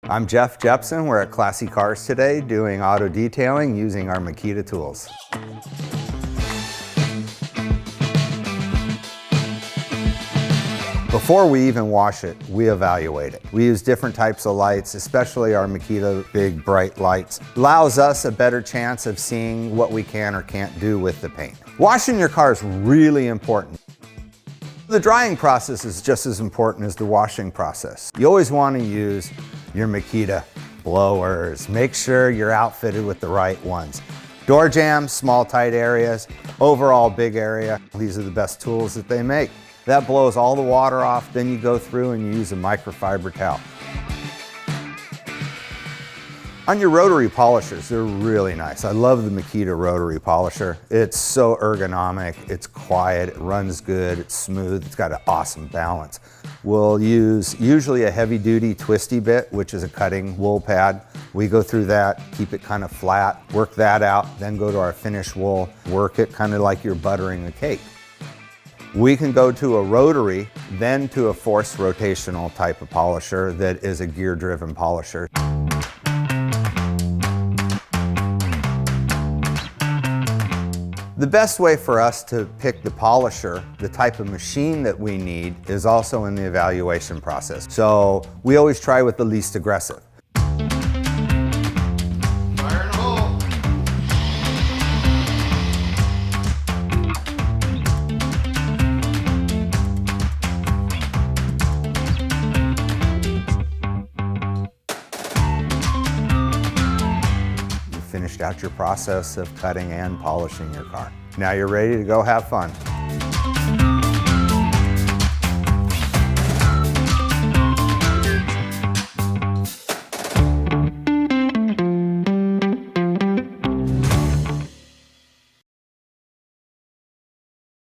I'm Jeff Jepson. We're at Classy Cars today doing auto detailing using our Makita tools. Before we even wash it, we evaluate it. We use different types of lights, especially our Makita big bright lights. Allows us a better chance of seeing what we can or can't do with the paint. Washing your car is really important. The drying process is just as important as the washing process. You always want to use your Makita blowers. Make sure you're outfitted with the right ones. Door jambs, small tight areas, overall big area. These are the best tools that they make. That blows all the water off, then you go through and you use a microfiber towel. On your rotary polishers, they're really nice. I love the Makita rotary polisher. It's so ergonomic, it's quiet, it runs good, it's smooth, it's got an awesome balance. We'll use usually a heavy duty twisty bit, which is a cutting wool pad. We go through that, keep it kind of flat, work that out, then go to our finish wool, work it kind of like you're buttering a cake. We can go to a rotary, then to a forced rotational type of polisher that is a gear-driven polisher. The best way for us to pick the polisher, the type of machine that we need, is also in the evaluation process. So we always try with the least aggressive. Fire in the hole. You finished out your process of cutting and polishing your car. Now you're ready to go have fun.